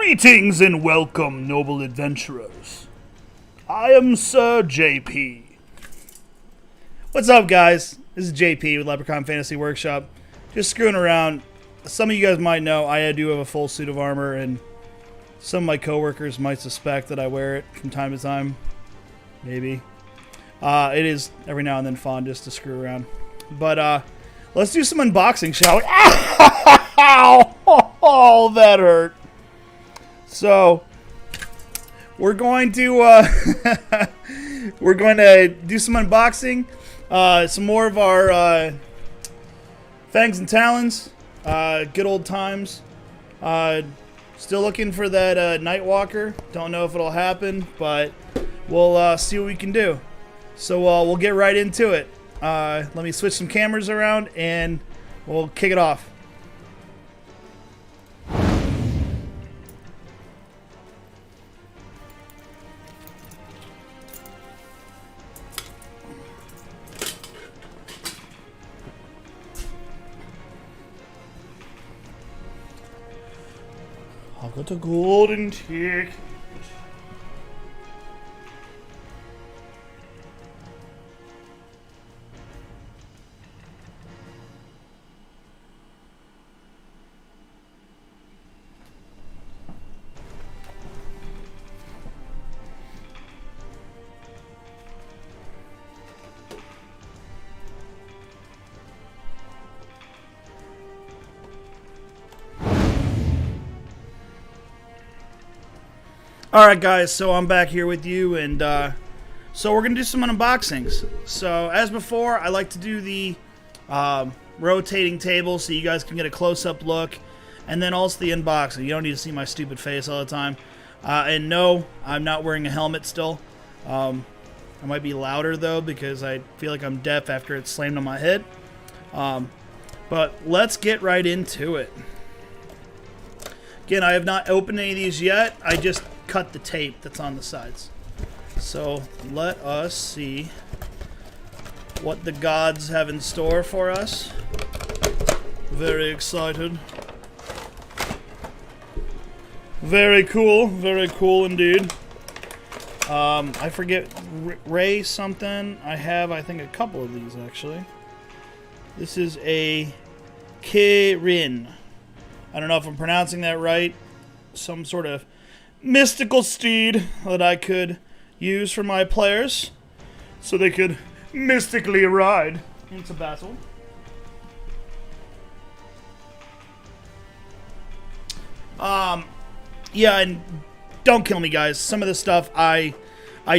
Greetings and welcome, noble adventurers. I am Sir JP. What's up, guys? This is JP with Leprechaun Fantasy Workshop. Just screwing around. Some of you guys might know I do have a full suit of armor, and some of my coworkers might suspect that I wear it from time to time. Maybe. It is every now and then fun just to screw around. But let's do some unboxing, shall we? Ow! Oh, that hurt. So we're going to do some unboxing, some more of our Fangs and Talons, good old times. Still looking for that Nightwalker. Don't know if it'll happen, but we'll see what we can do. So we'll get right into it. Let me switch some cameras around and we'll kick it off. I've got a golden ticket. Alright guys, so I'm back here with you, and so we're going to do some unboxings. So as before, I like to do the rotating table so you guys can get a close-up look, and then also the unboxing. You don't need to see my stupid face all the time. And no, I'm not wearing a helmet still. I might be louder though because I feel like I'm deaf after it's slammed on my head. But let's get right into it. Again, I have not opened any of these yet. I just cut the tape that's on the sides. So let us see what the gods have in store for us. Very excited. Very cool indeed. I forget Ray something. I think a couple of these actually. This is a Kirin. I don't know if I'm pronouncing that right. Some sort of mystical steed that I could use for my players so they could mystically ride into battle. Yeah, and don't kill me, guys. Some of the stuff I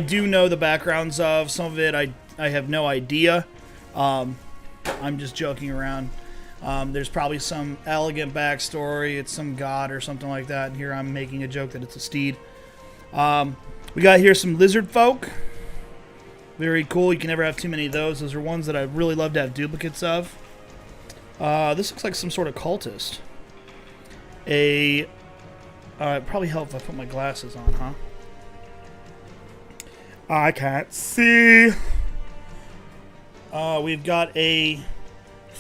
do know the backgrounds of. Some of it I have no idea. I'm just joking around. There's probably some elegant backstory. It's some god or something like that. And here I'm making a joke that it's a steed. We got here some lizard folk. Very cool. You can never have too many of those. Those are ones that I really love to have duplicates of. This looks like some sort of cultist. It'd probably help if I put my glasses on, huh? I can't see. We've got a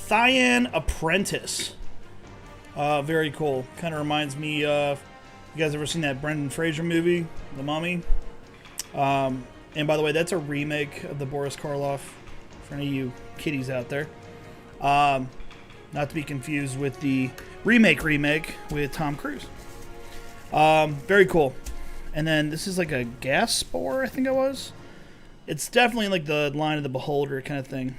Thyan Apprentice. Very cool. Kind of reminds me of, you guys ever seen that Brendan Fraser movie, The Mummy? And by the way, that's a remake of the Boris Karloff, for any of you kiddies out there. Not to be confused with the remake with Tom Cruise. Very cool. And then this is like a gas spore, I think it was. It's definitely like the line of the beholder kind of thing.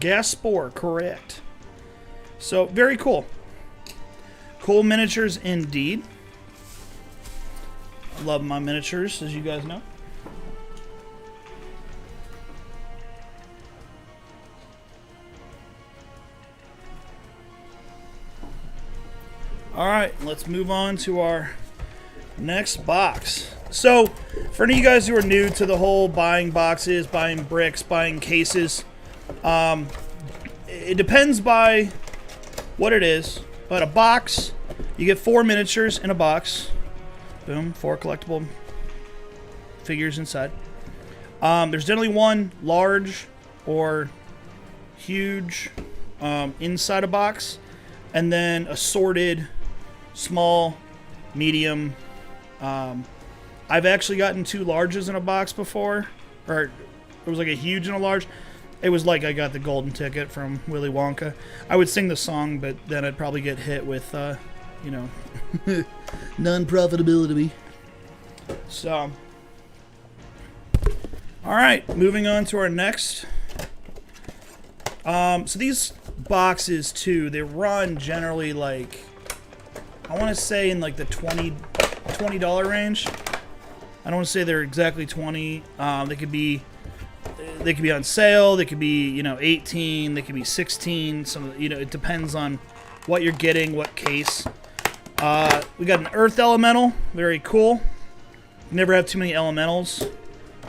Gas spore, correct. So very cool. Cool miniatures indeed. I love my miniatures, as you guys know. Alright, let's move on to our next box. So, for any of you guys who are new to the whole buying boxes, buying bricks, buying cases, it depends by what it is. But a box, you get 4 miniatures in a box. Boom, 4 collectible figures inside. There's generally one large or huge inside a box. and then assorted, small, medium. I've actually gotten 2 larges in a box before, or it was like a huge and a large. It was like I got the golden ticket from Willy Wonka. I would sing the song, but then I'd probably get hit with, you know, non-profitability. So, all right, moving on to our next. So these boxes too, they run generally like, I want to say in like the $20 range. I don't want to say they're exactly 20. They could be on sale. They could be, you know, 18. They could be 16. Some, you know, it depends on what you're getting, what case. We got an Earth Elemental. Very cool. Never have too many elementals.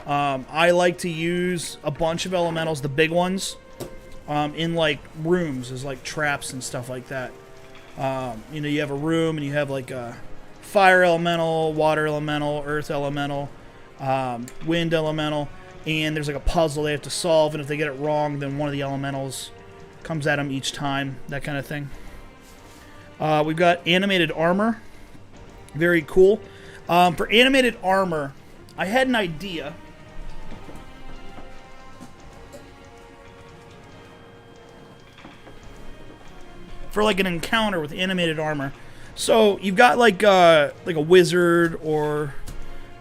I like to use a bunch of elementals, the big ones, in like rooms as like traps and stuff like that. You know, you have a room and you have like a fire elemental, water elemental, earth elemental, wind elemental, and there's like a puzzle they have to solve, and if they get it wrong, then one of the elementals comes at them each time, that kind of thing. We've got animated armor. Very cool. For animated armor, I had an idea. For like an encounter with animated armor. So you've got like a wizard or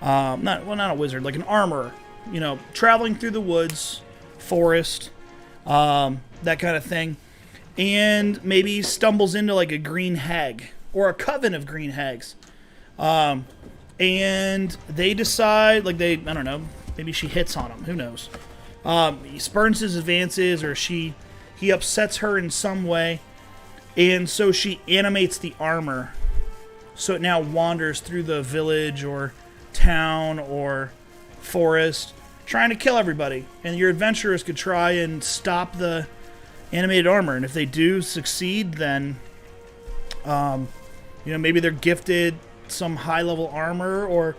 not a wizard, like an armorer, you know, traveling through the woods, forest, that kind of thing, and maybe stumbles into like a green hag or a coven of green hags, and they decide, like, I don't know, maybe she hits on him, who knows, he spurns his advances, or he upsets her in some way. And so she animates the armor, so it now wanders through the village or town or forest, trying to kill everybody. And your adventurers could try and stop the animated armor. And if they do succeed, then, you know, maybe they're gifted some high-level armor, or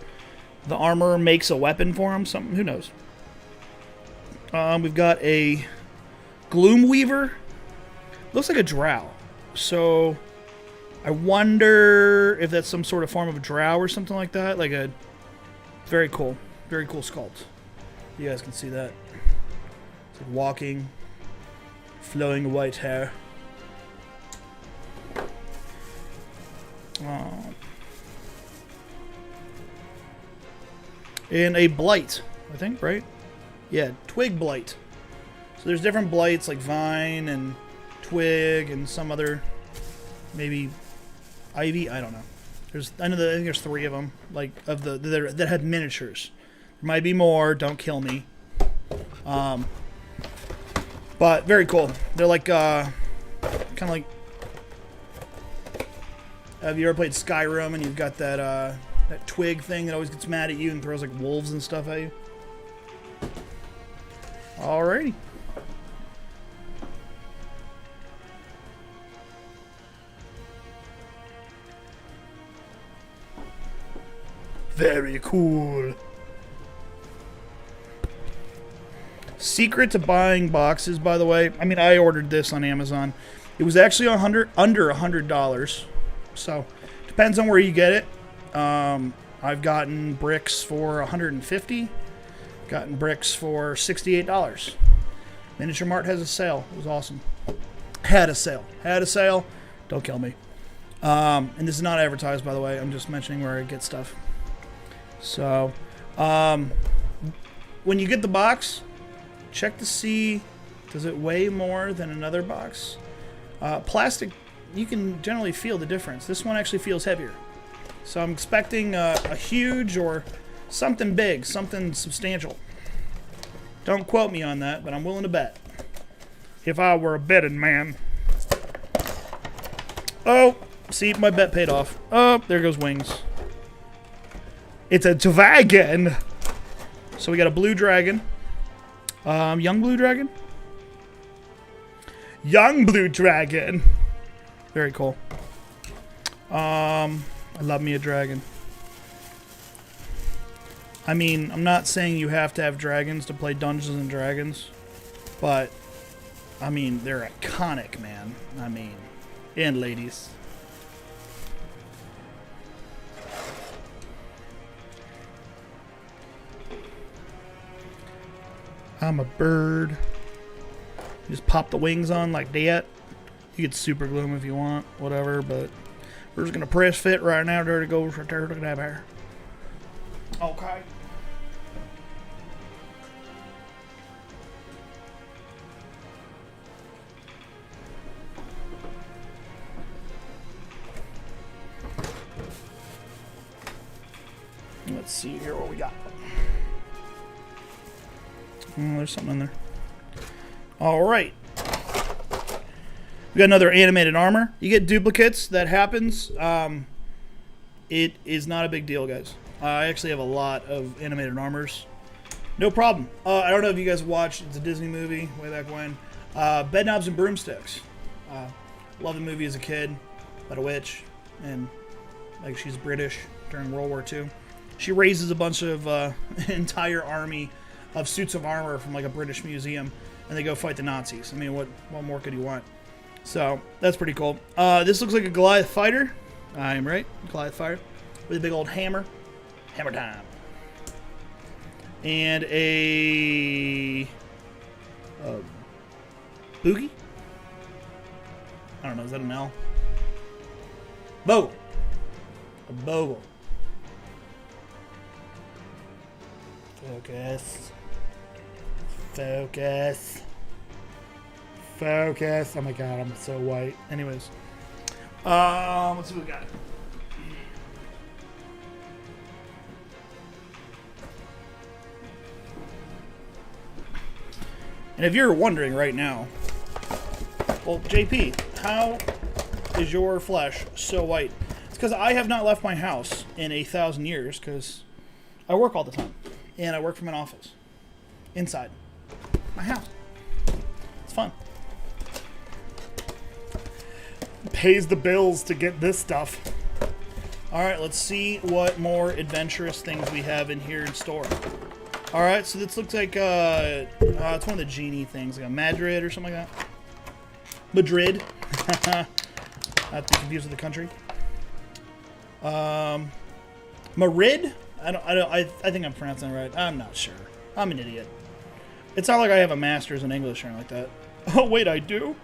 the armor makes a weapon for them. Something, who knows? We've got a Gloomweaver. Looks like a drow. So, I wonder if that's some sort of form of a drow or something like that. Like a very cool sculpt. You guys can see that. It's like walking, flowing white hair. And a blight, I think, right? Yeah, twig blight. So there's different blights like vine and twig and some other, maybe ivy. I don't know. I think there's 3 of them, like that had miniatures. There might be more. Don't kill me. But very cool. They're like kind of like. Have you ever played Skyrim and you've got that twig thing that always gets mad at you and throws like wolves and stuff at you? Alrighty. Very cool. Secret to buying boxes, by the way. I mean, I ordered this on Amazon. It was actually under $100. So, depends on where you get it. I've gotten bricks for $150. Gotten bricks for $68. Miniature Mart has a sale. It was awesome. Had a sale. Don't kill me. And this is not advertised, by the way. I'm just mentioning where I get stuff. So, when you get the box, check to see, does it weigh more than another box? Plastic, you can generally feel the difference. This one actually feels heavier. So I'm expecting a huge or something big, something substantial. Don't quote me on that, but I'm willing to bet. If I were a betting man. Oh, see, my bet paid off. Oh, there goes wings. It's a dragon. So we got a blue dragon. Young blue dragon. Young blue dragon. Very cool. I love me a dragon. I mean, I'm not saying you have to have dragons to play Dungeons and Dragons, but I mean, they're iconic, man. I mean, And ladies. I'm a bird. Just pop the wings on like that. You could super glue them if you want, whatever, but we're just gonna press fit right now. There it goes right there. Look at that there. Okay. Let's see here what we got. Oh, there's something in there. All right. We got another animated armor. You get duplicates. That happens. It is not a big deal, guys. I actually have a lot of animated armors. No problem. I don't know if you guys watched. It's a Disney movie way back when. Bedknobs and Broomsticks. Loved the movie as a kid. About a witch. And like she's British during World War II. She raises a bunch of entire army of suits of armor from like a British museum, and they go fight the Nazis. I mean, what more could you want? So that's pretty cool. This looks like a Goliath fighter. I am right, Goliath fighter with a big old hammer. Hammer time. And a boogie. I don't know. Is that an L? Bogle. A bogle. Focus. Focus. Focus. Oh my god, I'm so white. Anyways. Let's see what we got. And if you're wondering right now, well, JP, how is your flesh so white? It's because I have not left my house in 1,000 years because I work all the time. And I work from an office. Inside my house. It's fun. Pays the bills to get this stuff. Alright, let's see what more adventurous things we have in here in store. Alright, so this looks like it's one of the genie things, like a Madrid or something like that. Madrid. Not to be confused with the country. Marid? I think I'm pronouncing it right. I'm not sure. I'm an idiot. It's not like I have a master's in English or anything like that. Oh, wait, I do?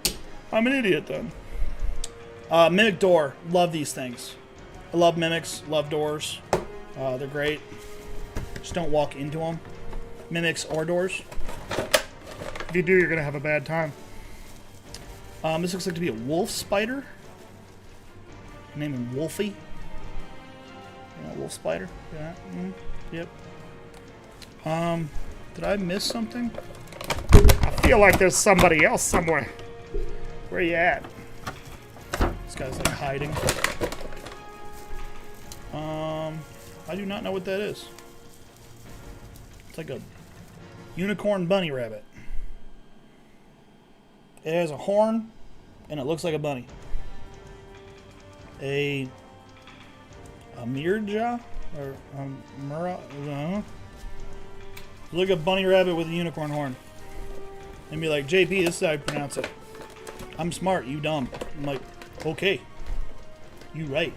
I'm an idiot then. Mimic door. Love these things. I love mimics. Love doors. They're great. Just don't walk into them. Mimics or doors. If you do, you're going to have a bad time. This looks like to be a wolf spider. Name him Wolfie. Wolf spider. Yeah. Yep. Did I miss something? I feel like there's somebody else somewhere. Where you at? This guy's like hiding. I do not know what that is. It's like a unicorn bunny rabbit. It has a horn, and it looks like a bunny. A Mirja? Or Mura? Look at bunny rabbit with a unicorn horn. And be like, JP, this is how I pronounce it. I'm smart, you dumb. I'm like, okay. You right.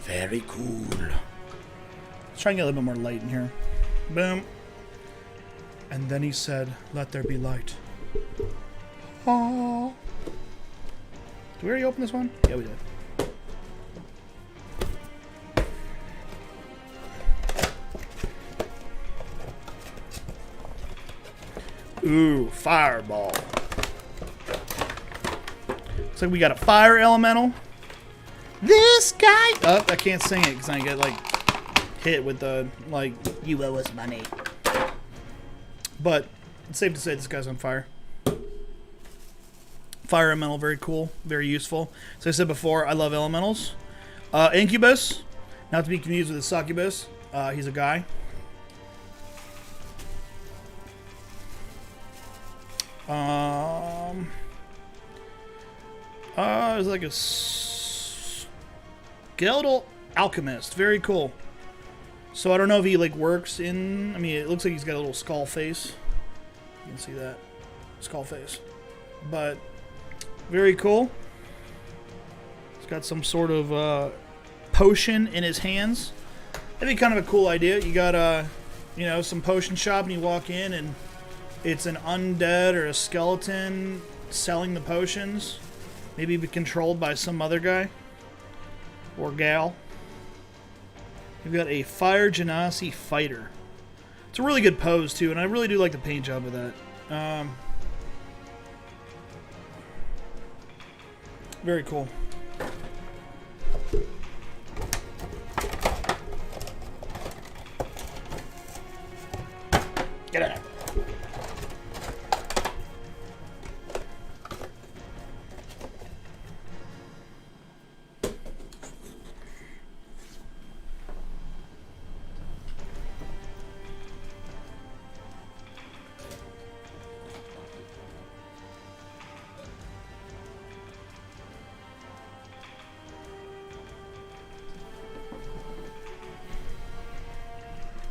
Very cool. Let's try and get a little bit more light in here. Boom. And then he said, let there be light. Oh. Did we already open this one? Yeah, we did. Ooh, fireball. Looks like we got a fire elemental. This guy. Oh, I can't sing it because I get like hit with the like you owe us money. But it's safe to say this guy's on fire. Fire elemental, very cool, very useful. So I said before, I love elementals. Incubus, not to be confused with a succubus. He's a guy. It's like a skeletal alchemist. Very cool. So I don't know if he like works in. I mean, it looks like he's got a little skull face. You can see that skull face, but very cool. He's got some sort of potion in his hands. That'd be kind of a cool idea. You got you know, some potion shop, and you walk in, and it's an undead or a skeleton selling the potions. Maybe be controlled by some other guy or gal. You've got a Fire Genasi Fighter. It's a really good pose, too, and I really do like the paint job of that. Very cool. Get out.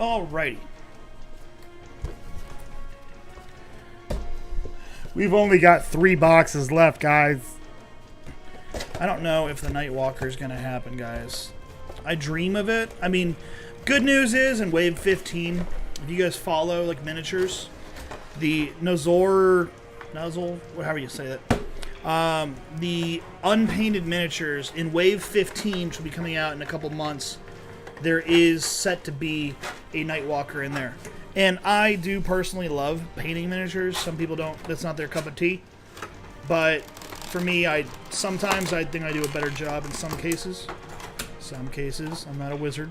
Alrighty. We've only got 3 boxes left, guys. I don't know if the Nightwalker is going to happen, guys. I dream of it. I mean, good news is in Wave 15, if you guys follow like miniatures, the Nozzle, however you say that, the unpainted miniatures in Wave 15, which will be coming out in a couple months, there is set to be a Nightwalker in there. And I do personally love painting miniatures. Some people don't. That's not their cup of tea. But for me, sometimes I think I do a better job in some cases. Some cases. I'm not a wizard.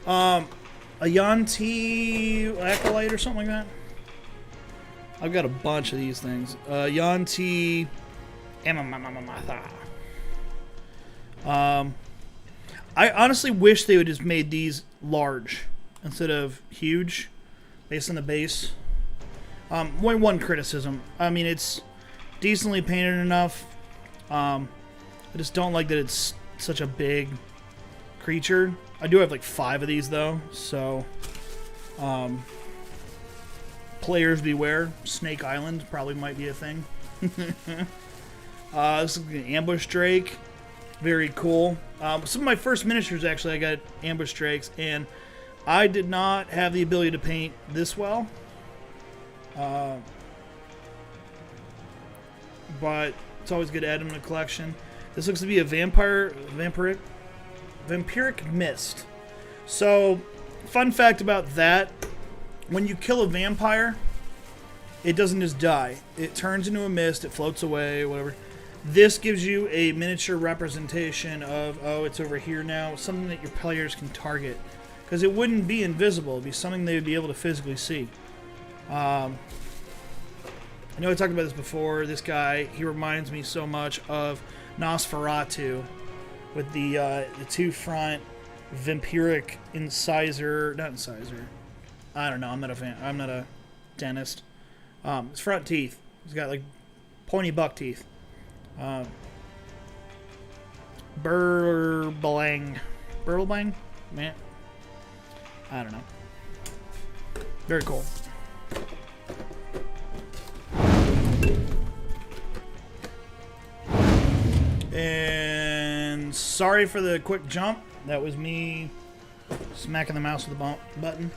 A Yanti Acolyte or something like that. I've got a bunch of these things. Yanti Amamatha. I honestly wish they would just made these large instead of huge, based on the base. One criticism. I mean, it's decently painted enough. I just don't like that it's such a big creature. I do have like 5 of these though, so players beware. Snake Island probably might be a thing. This is an Ambush Drake. Very cool. Some of my first miniatures, actually, I got Ambush Drakes, and I did not have the ability to paint this well. But it's always good to add them in the collection. This looks to be a vampiric mist. So, fun fact about that, when you kill a vampire, it doesn't just die. It turns into a mist, it floats away, whatever. This gives you a miniature representation of, oh, it's over here now, something that your players can target. Because it wouldn't be invisible, it'd be something they would be able to physically see. I know I talked about this before. This guy, he reminds me so much of Nosferatu with the 2 front vampiric incisor, not incisor. I don't know, I'm not a dentist. His front teeth. He's got like pointy buck teeth. Burlbang, man. I don't know. Very cool. And sorry for the quick jump. That was me smacking the mouse with the button.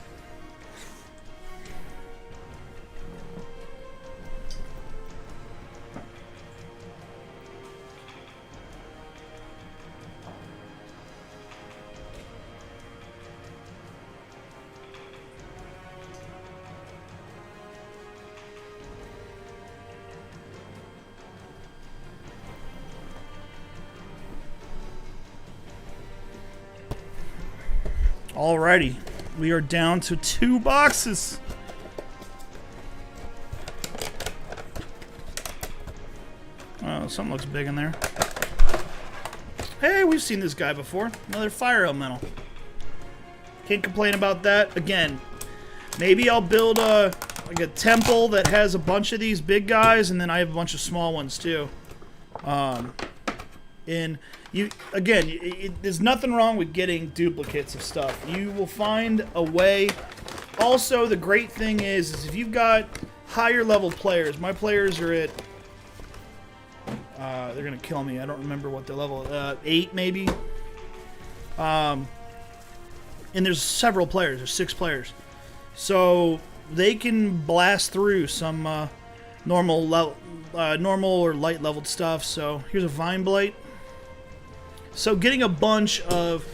Alrighty, we are down to 2 boxes. Oh, something looks big in there. Hey, we've seen this guy before. Another fire elemental. Can't complain about that. Again, maybe I'll build a like a temple that has a bunch of these big guys, and then I have a bunch of small ones too. And you again, there's nothing wrong with getting duplicates of stuff. You will find a way. Also, the great thing is if you've got higher level players. My players are at. They're gonna kill me. I don't remember what the level. 8 maybe. And there's several players. There's 6 players, so they can blast through some normal or light leveled stuff. So here's a Vine Blight. So getting a bunch of,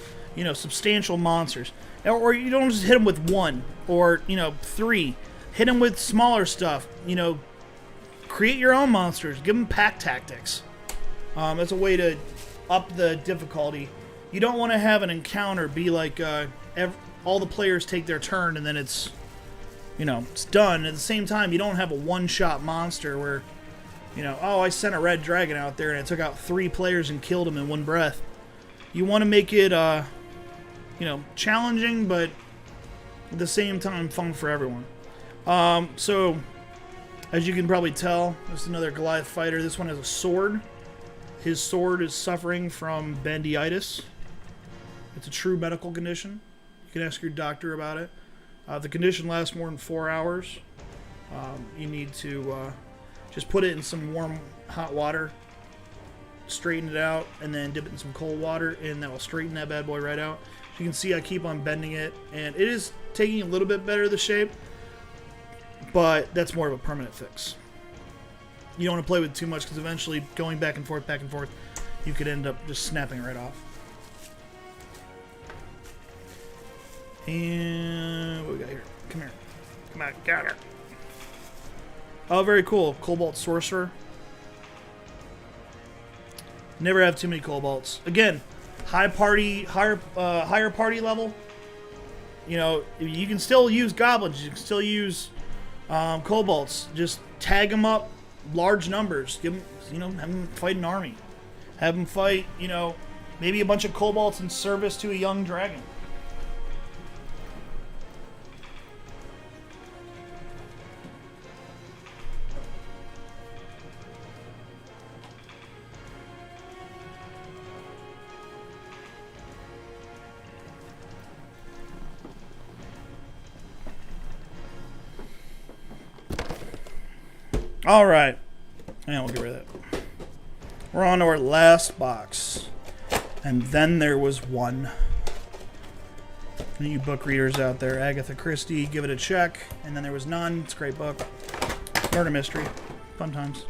substantial monsters, or you don't just hit them with 1 or 3. Hit them with smaller stuff. Create your own monsters. Give them pack tactics. That's a way to up the difficulty. You don't want to have an encounter be like all the players take their turn and then it's done. At the same time, you don't have a one-shot monster where, I sent a red dragon out there and it took out 3 players and killed them in one breath. You want to make it, challenging, but at the same time fun for everyone. So, as you can probably tell, this is another Goliath fighter. This one has a sword. His sword is suffering from bendyitis. It's a true medical condition. You can ask your doctor about it. If the condition lasts more than 4 hours, you need to just put it in some warm, hot water, straighten it out, and then dip it in some cold water, and that will straighten that bad boy right out. As you can see, I keep on bending it, and it is taking a little bit better the shape, but that's more of a permanent fix. You don't want to play with it too much, because eventually going back and forth, you could end up just snapping it right off. And what we got here? Come here. Come on, got her. Oh, very cool. Cobalt Sorcerer. Never have too many Cobalts. Again, higher party level. You can still use goblins. You can still use Cobalts. Just tag them up, large numbers. Give them, have them fight an army. Have them fight, maybe a bunch of Cobalts in service to a young dragon. Alright. And we'll get rid of that. We're on to our last box. And then there was one. Any you book readers out there, Agatha Christie, give it a check. And then there was none. It's a great book. Murder mystery. Fun times.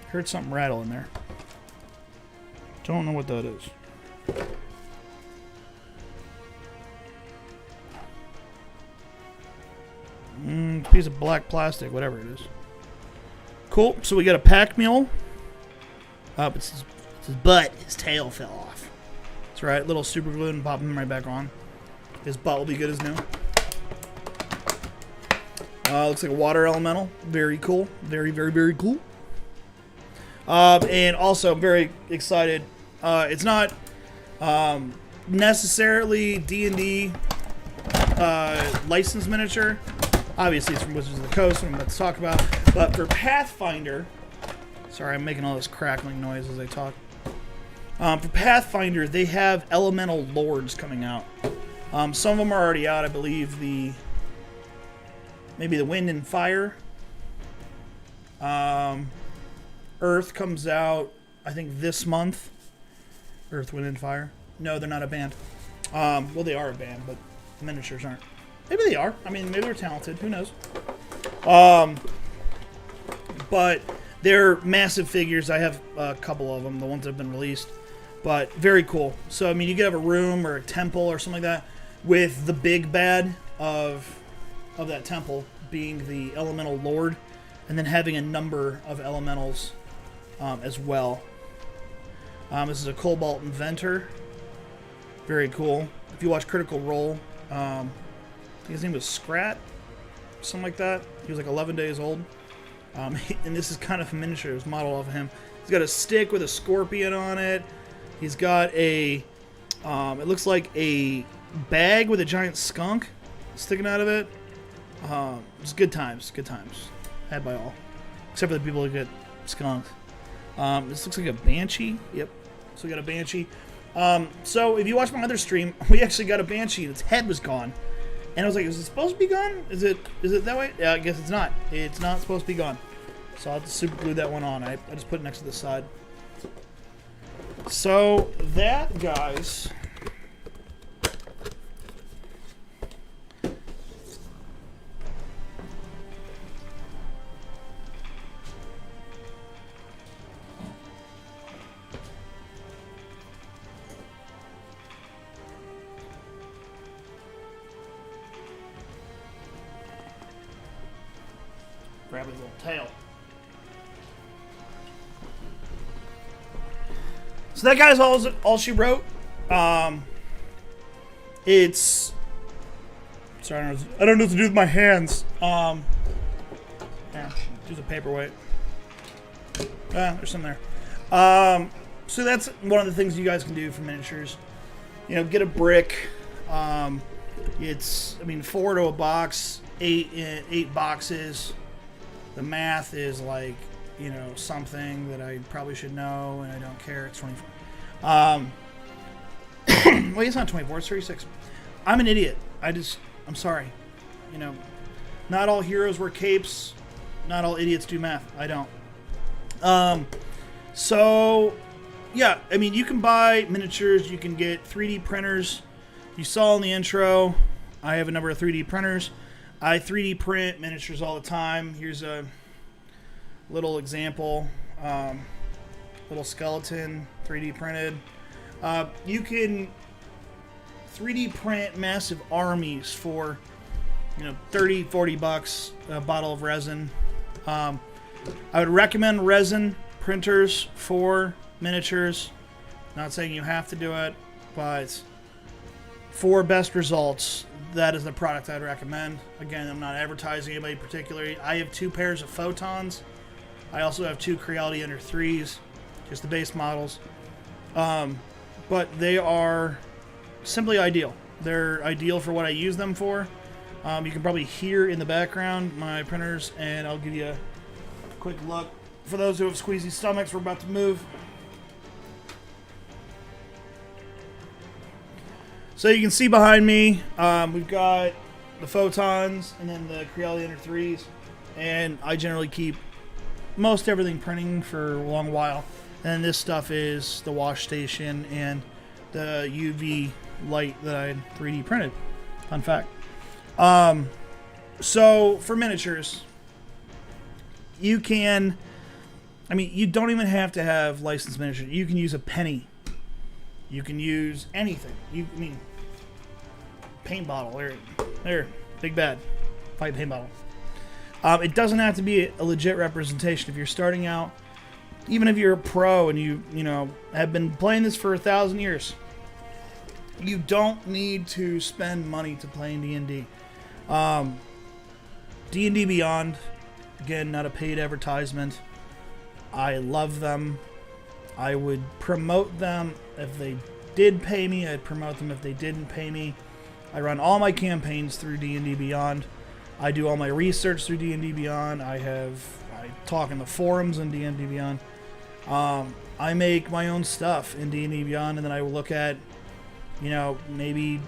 Heard something rattle in there. Don't know what that is. Piece of black plastic, whatever it is. Cool. So we got a pack mule. It's his butt. His tail fell off. That's right. Little super glue and pop him right back on. His butt will be good as new. Looks like a water elemental. Very cool. Very, very, very cool. And also, I'm very excited. It's not necessarily D&D licensed miniature. Obviously, it's from Wizards of the Coast, and I'm about to talk about. But for Pathfinder, sorry, I'm making all this crackling noise as I talk. For Pathfinder, they have elemental lords coming out. Some of them are already out. I believe maybe the Wind and Fire. Earth comes out, I think, this month. Earth, Wind, and Fire. No, they're not a band. Well, they are a band, but the miniatures aren't. Maybe they are. I mean, maybe they're talented. Who knows? But they're massive figures. I have a couple of them, the ones that have been released. But very cool. So, I mean, you could have a room or a temple or something like that with the big bad of that temple being the elemental lord, and then having a number of elementals as well. This is a Cobalt Inventor. Very cool. If you watch Critical Role, I think his name was Scrat, something like that. He was like 11 days old. And this is kind of a miniature. It was modeled off of him. He's got a stick with a scorpion on it. He's got a, it looks like a bag with a giant skunk sticking out of it. It's good times. Good times. Had by all. Except for the people who get skunked. This looks like a Banshee. Yep. So we got a Banshee. So if you watch my other stream, we actually got a Banshee and its head was gone. And I was like, is it supposed to be gone? Is it that way? Yeah, I guess it's not. It's not supposed to be gone. So I'll have to super glue that one on. I just put it next to the side. So that, guys... Grab his little tail. So that guy's all she wrote. It's sorry, I don't know what to do with my hands. Yeah, use a paperweight. There's some there. So that's one of the things you guys can do for miniatures. You know, get a brick. It's 4 to a box, 8 boxes. The math is like, you know, something that I probably should know, and I don't care. It's 24. Well, it's not 24. It's 36. I'm an idiot. I'm sorry. You know, not all heroes wear capes. Not all idiots do math. I don't. So, yeah. I mean, you can buy miniatures. You can get 3D printers. You saw in the intro, I have a number of 3D printers. I 3D print miniatures all the time. Here's a little example. Little skeleton, 3D printed. You can 3D print massive armies for, you know, 30, 40 bucks a bottle of resin. I would recommend resin printers for miniatures. Not saying you have to do it, but for best results, that is the product I'd recommend. Again, I'm not advertising anybody particularly. I have 2 pairs of photons. I also have 2 Creality Under 3s, just the base models. But they are simply ideal. They're ideal for what I use them for. You can probably hear in the background my printers, and I'll give you a quick look. For those who have squeezy stomachs, we're about to move. So you can see behind me, we've got the photons and then the Creality Under 3s. And I generally keep most everything printing for a long while. And this stuff is the wash station and the UV light that I 3D printed. Fun fact. So for miniatures, you can, you don't even have to have licensed miniatures. You can use a penny. You can use anything. Paint bottle. There. Big bad. Fight paint bottle. It doesn't have to be a legit representation. If you're starting out, even if you're a pro and you have been playing this for 1,000 years, you don't need to spend money to play in D&D. D&D Beyond, again, not a paid advertisement. I love them. I would promote them if they did pay me. I'd promote them if they didn't pay me. I run all my campaigns through D&D Beyond. I do all my research through D&D Beyond. I talk in the forums in D&D Beyond. I make my own stuff in D&D Beyond, and then I will look at, maybe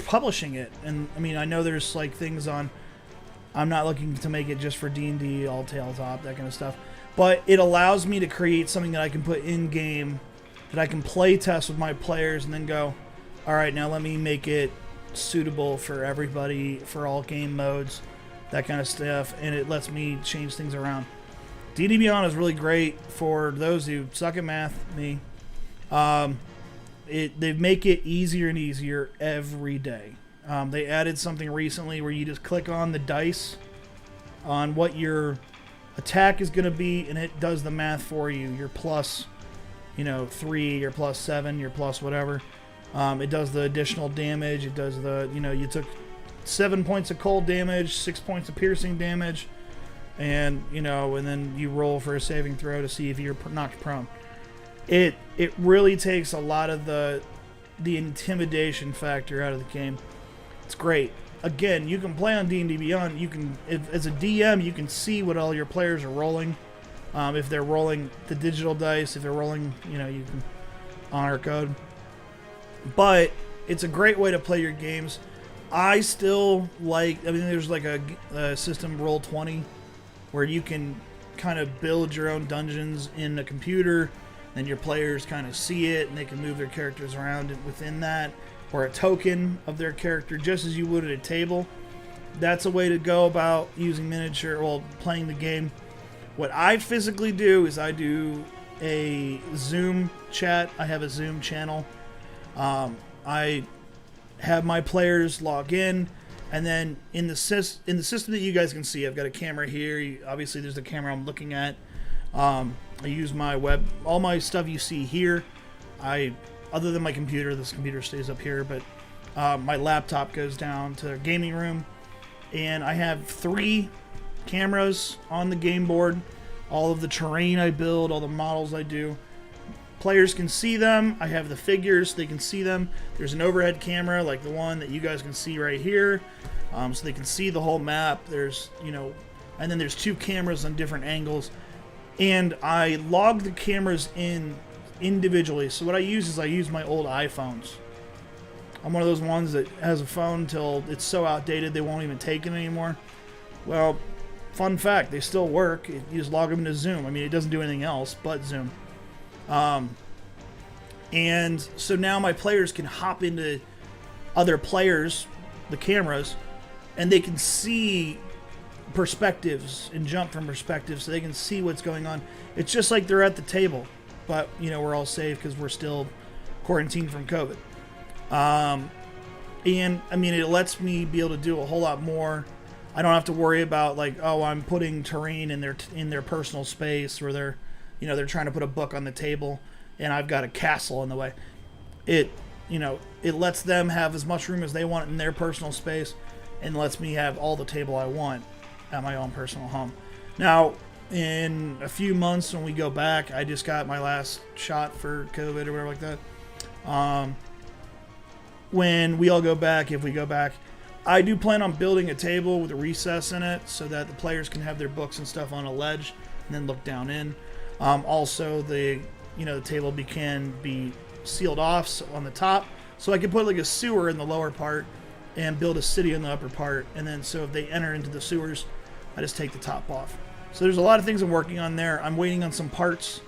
publishing it. And I know there's like things on. I'm not looking to make it just for D&D, all tabletop, that kind of stuff. But it allows me to create something that I can put in game, that I can play test with my players, and then go, all right, now let me make it suitable for everybody, for all game modes, that kind of stuff, and it lets me change things around. D&D Beyond is really great for those who suck at math, me. They make it easier and easier every day. They added something recently where you just click on the dice on what your attack is going to be, and it does the math for you. Your plus, 3, your plus 7, your plus whatever. It does the additional damage. It does the, you took 7 points of cold damage, 6 points of piercing damage, and, and then you roll for a saving throw to see if you're knocked prone. It really takes a lot of the intimidation factor out of the game. It's great. again, you can play on D&D Beyond. You can, as a DM, you can see what all your players are rolling. If they're rolling the digital dice, if they're rolling, you can honor code. But it's a great way to play your games. I still like, there's like a system, Roll20, where you can kind of build your own dungeons in a computer, and your players kind of see it, and they can move their characters around within that, or a token of their character, just as you would at a table. That's a way to go about using playing the game. What I physically do is I do a Zoom chat. I have a Zoom channel. I have my players log in, and then in the system that you guys can see, I've got a camera here. Obviously, there's the camera I'm looking at. I use my web. All my stuff you see here, other than my computer, this computer stays up here, but my laptop goes down to the gaming room, and I have 3 cameras on the game board. All of the terrain I build, all the models I do. Players can see them. I have the figures, they can see them. There's an overhead camera like the one that you guys can see right here, so they can see the whole map. There's, and then there's 2 cameras on different angles. And I log the cameras in individually. So what I use is I use my old iPhones. I'm one of those ones that has a phone till it's so outdated they won't even take it anymore. Well, fun fact, they still work. You just log them into Zoom. It doesn't do anything else but Zoom. And so now my players can hop into other players, the cameras, and they can see perspectives and jump from perspectives, so they can see what's going on. It's just like they're at the table, but we're all safe because we're still quarantined from COVID. And it lets me be able to do a whole lot more. I don't have to worry about I'm putting terrain in their personal space, where they're trying to put a book on the table and I've got a castle in the way. It lets them have as much room as they want in their personal space, and lets me have all the table I want at my own personal home. Now, in a few months when we go back, I just got my last shot for COVID or whatever like that. When we all go back, if we go back, I do plan on building a table with a recess in it so that the players can have their books and stuff on a ledge and then look down in. Also, the table can be sealed off on the top, so I can put like a sewer in the lower part and build a city in the upper part. And then so if they enter into the sewers, I just take the top off. So there's a lot of things I'm working on there. I'm waiting on some parts.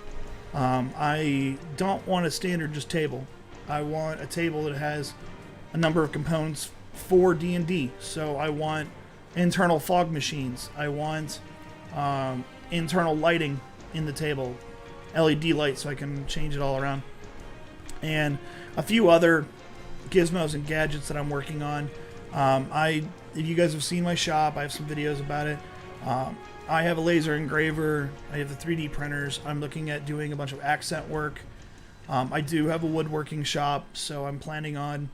I don't want a standard just table. I want a table that has a number of components for D&D. So I want internal fog machines. I want internal lighting in the table, LED lights, so I can change it all around, and a few other gizmos and gadgets that I'm working on. If you guys have seen my shop, I have some videos about it. I have a laser engraver. I have the 3D printers. I'm looking at doing a bunch of accent work. I do have a woodworking shop, so I'm planning on...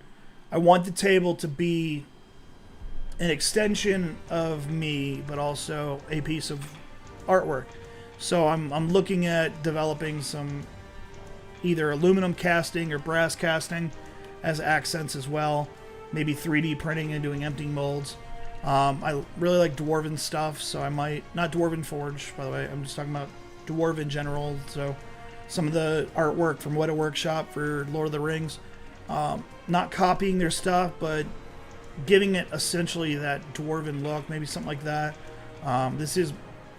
I want the table to be an extension of me, but also a piece of artwork. So I'm looking at developing some either aluminum casting or brass casting as accents as well. Maybe 3D printing and doing empty molds. I really like dwarven stuff, so I might... Not Dwarven Forge, by the way. I'm just talking about dwarf in general. So some of the artwork from Weta Workshop for Lord of the Rings. Not copying their stuff, but giving it essentially that dwarven look. Maybe something like that. This is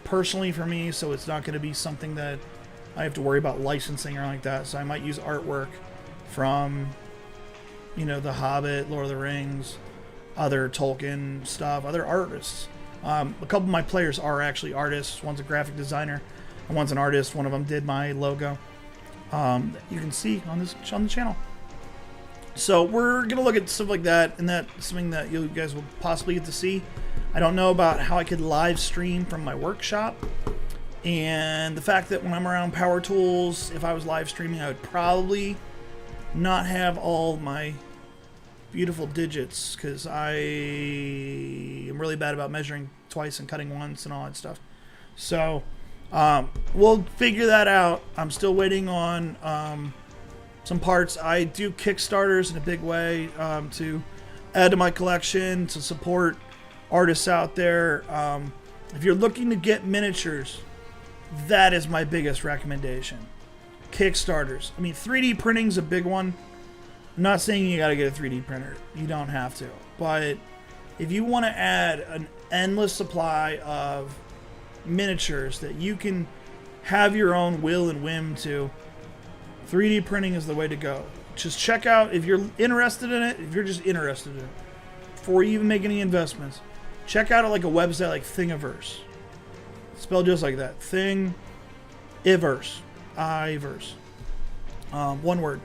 personally for me, so it's not going to be something that I have to worry about licensing or like that. So I might use artwork from, The Hobbit, Lord of the Rings, other Tolkien stuff, other artists. A couple of my players are actually artists. One's a graphic designer, and one's an artist. One of them did my logo. You can see on the channel. So we're gonna look at stuff like that, and that's something that you guys will possibly get to see. I don't know about how I could live stream from my workshop, and the fact that when I'm around power tools, if I was live streaming, I would probably not have all my beautiful digits, because I am really bad about measuring twice and cutting once and all that stuff. So we'll figure that out. I'm still waiting on some parts. I do Kickstarters in a big way to add to my collection to support artists out there. If you're looking to get miniatures, that is my biggest recommendation. Kickstarters. I mean, 3D printing's a big one. I'm not saying you gotta get a 3D printer. You don't have to. But if you want to add an endless supply of miniatures that you can have your own will and whim to, 3D printing is the way to go. Just check out, if you're interested in it, if you're just interested in it, before you even make any investments, check out like a website like Thingiverse. Spelled just like that. Thingiverse. Iverse. One word.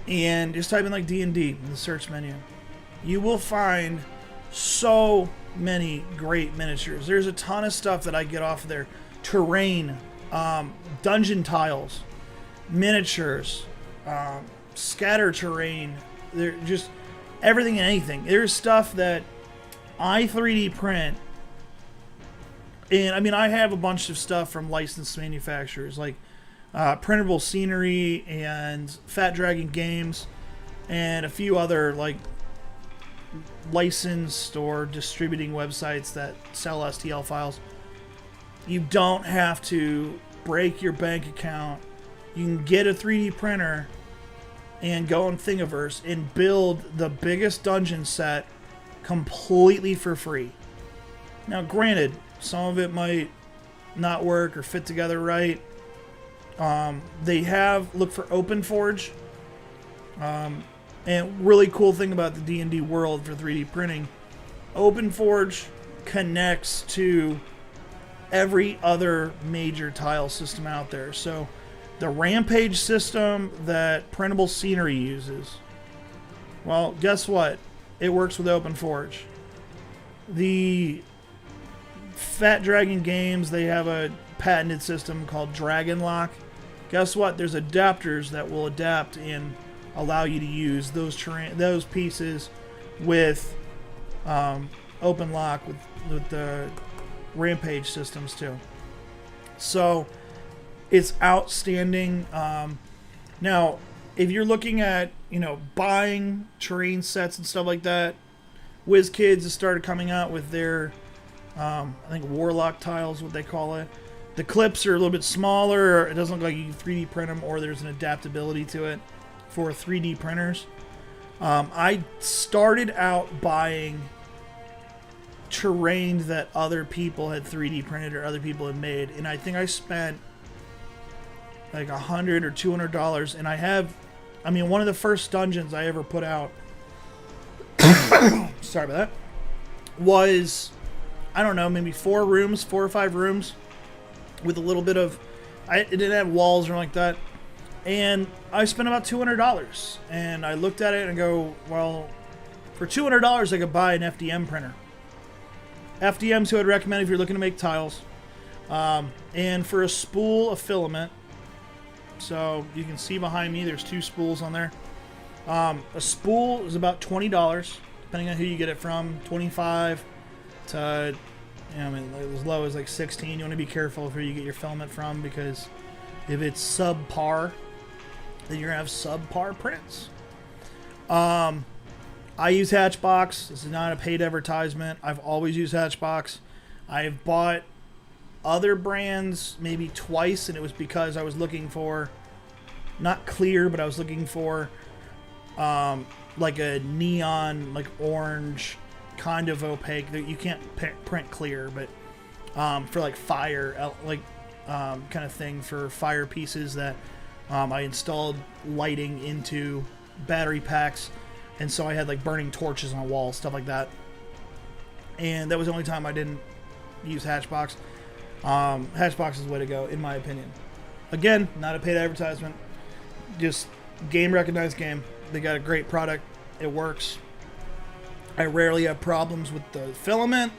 And just type in like D&D in the search menu. You will find so many great miniatures. There's a ton of stuff that I get off of there. Terrain, dungeon tiles, miniatures, scatter terrain. They're just everything and anything. There's stuff that I 3D print. And I mean, I have a bunch of stuff from licensed manufacturers like Printable Scenery and Fat Dragon Games and a few other like licensed or distributing websites that sell STL files. You don't have to break your bank account. You can get a 3D printer and go on Thingiverse and build the biggest dungeon set completely for free. Now, granted, some of it might not work or fit together right. They have look for OpenForge. And really cool thing about the D&D world for 3D printing, OpenForge connects to every other major tile system out there. So the Rampage system that Printable Scenery uses, well, guess what? It works with OpenForge. The Fat Dragon Games, they have a patented system called Dragon Lock. Guess what? There's adapters that will adapt and allow you to use those pieces with Open Lock with the Rampage systems too. So it's outstanding. Now, if you're looking at buying terrain sets and stuff like that, Wizkids has started coming out with their I think Warlock tiles, what they call it. The clips are a little bit smaller. It doesn't look like you can 3D print them, or there's an adaptability to it for 3D printers. I started out buying terrain that other people had 3D printed or other people had made, and I think I spent like $100 or $200, and one of the first dungeons I ever put out sorry about that, was, I don't know, maybe 4 or 5 rooms with a little bit of, it didn't have walls or like that. And I spent about $200. And I looked at it and go, well, for $200 I could buy an FDM printer. FDM's who I'd recommend if you're looking to make tiles. And for a spool of filament, so you can see behind me there's 2 spools on there. A spool is about $20, depending on who you get it from. 25 to as low as like 16. You want to be careful of who you get your filament from, because if it's subpar, then you're gonna have subpar prints. I use Hatchbox. This is not a paid advertisement. I've always used Hatchbox. I've bought other brands maybe twice, and it was because I was looking for, not clear, but I was looking for like a neon, like orange, kind of opaque, that you can't print clear, but for like fire, kind of thing for fire pieces that I installed lighting into battery packs, and so I had like burning torches on a wall, stuff like that. And that was the only time I didn't use Hatchbox. Hatchbox is the way to go, in my opinion. Again, not a paid advertisement, just game recognized game. They got a great product. It works. I rarely have problems with the filament.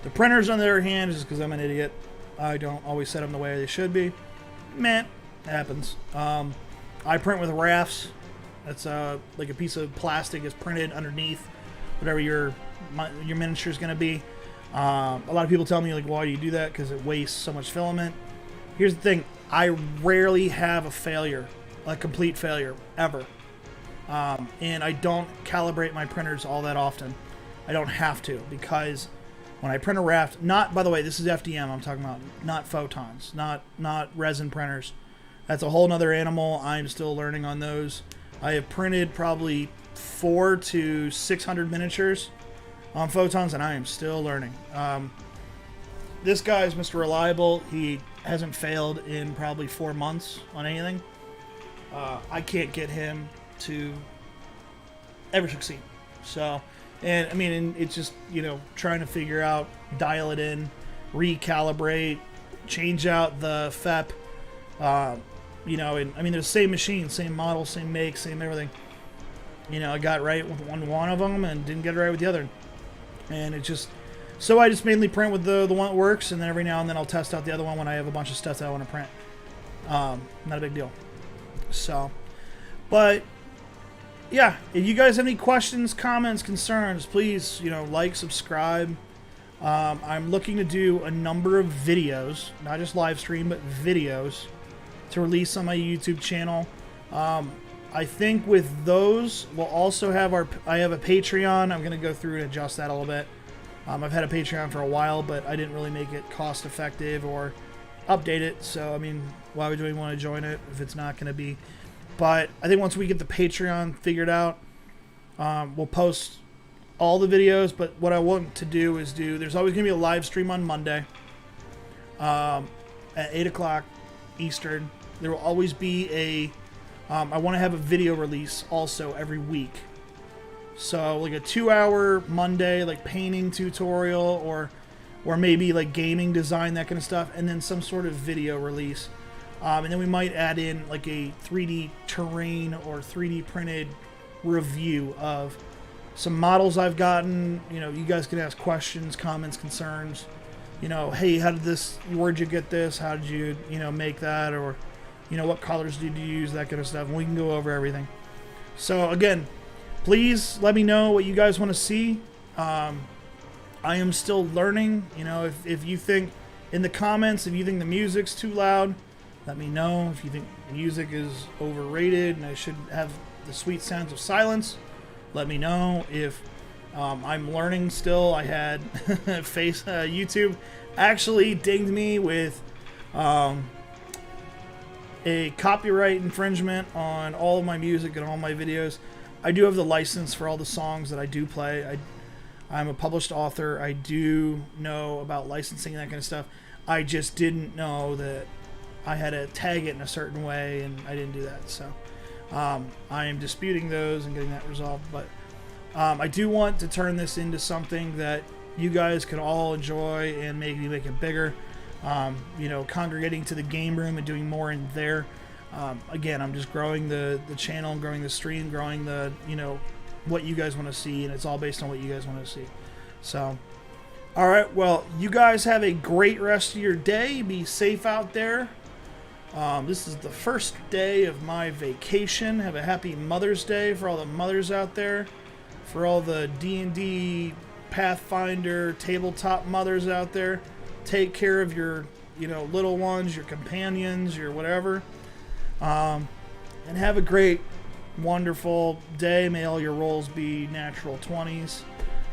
The printers, on the other hand, is because I'm an idiot. I don't always set them the way they should be. It happens. I print with rafts. That's like a piece of plastic is printed underneath whatever your miniature is going to be. A lot of people tell me, like, why do you do that? Because it wastes so much filament. Here's the thing. I rarely have a failure, a complete failure, ever. And I don't calibrate my printers all that often. I don't have to, because when I print a raft, not, by the way, this is FDM I'm talking about, not photons, not resin printers. That's a whole nother animal. I'm still learning on those. I have printed probably 400 to 600 miniatures on photons, and I am still learning. This guy is Mr. Reliable. He hasn't failed in probably 4 months on anything. I can't get him to ever succeed. So, and I mean, and it's just, you know, trying to figure out, dial it in, recalibrate, change out the FEP, you know, and I mean, they're the same machine, same model, same make, same everything. You know, I got right with one of them and didn't get it right with the other. And it just, so I just mainly print with the one that works, and then every now and then I'll test out the other one when I have a bunch of stuff that I want to print. Not a big deal. So, but yeah, if you guys have any questions, comments, concerns, please, you know, like, subscribe. I'm looking to do a number of videos, not just live stream, but videos to release on my YouTube channel. I think with those, we'll also have I have a Patreon. I'm going to go through and adjust that a little bit. I've had a Patreon for a while, but I didn't really make it cost effective or update it. So, I mean, why would we want to join it if it's not going to be? But I think once we get the Patreon figured out, we'll post all the videos. But what I want to do is there's always going to be a live stream on Monday at 8 o'clock Eastern. There will always be I want to have a video release also every week. So like a 2-hour Monday, like painting tutorial, or maybe like gaming design, that kind of stuff, and then some sort of video release. And then we might add in like a 3D terrain or 3D printed review of some models I've gotten. You know, you guys can ask questions, comments, concerns. You know, hey, how did this, where'd you get this? How did you, you know, make that? Or, you know, what colors did you use? That kind of stuff. And we can go over everything. So again, please let me know what you guys want to see. I am still learning. You know, if you think in the comments, if you think the music's too loud, let me know. If you think music is overrated and I should have the sweet sounds of silence, let me know. If I'm learning still, I had YouTube actually dinged me with a copyright infringement on all of my music and all my videos. I do have the license for all the songs that I do play. I'm a published author. I do know about licensing and that kind of stuff. I just didn't know that I had to tag it in a certain way, and I didn't do that. So I am disputing those and getting that resolved. But I do want to turn this into something that you guys can all enjoy and maybe make it bigger. You know, congregating to the game room and doing more in there. Again, I'm just growing the channel, growing the stream, growing the, you know, what you guys want to see, and it's all based on what you guys want to see. So, all right, well, you guys have a great rest of your day. Be safe out there. This is the first day of my vacation. Have a happy Mother's Day for all the mothers out there, for all the D&D, Pathfinder, tabletop mothers out there. Take care of your, you know, little ones, your companions, your whatever. And have a great, wonderful day. May all your rolls be natural 20s.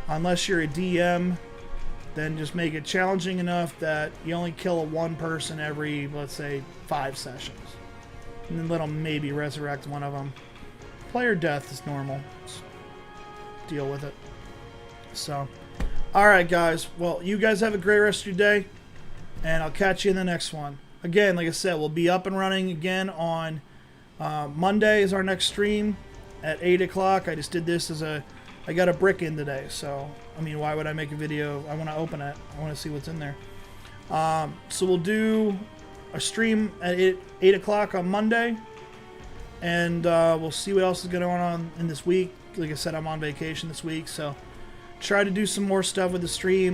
Unless you're a DM, then just make it challenging enough that you only kill one person every, let's say, 5 sessions. And then let them maybe resurrect one of them. Player death is normal. Just deal with it. So, alright guys. Well, you guys have a great rest of your day. And I'll catch you in the next one. Again, like I said, we'll be up and running again on Monday is our next stream at 8 o'clock. I just did this as I got a brick in today. So, I mean, why would I make a video? I want to open it. I want to see what's in there. So we'll do a stream at 8 o'clock on Monday. And we'll see what else is going on in this week. Like I said, I'm on vacation this week. So try to do some more stuff with the stream.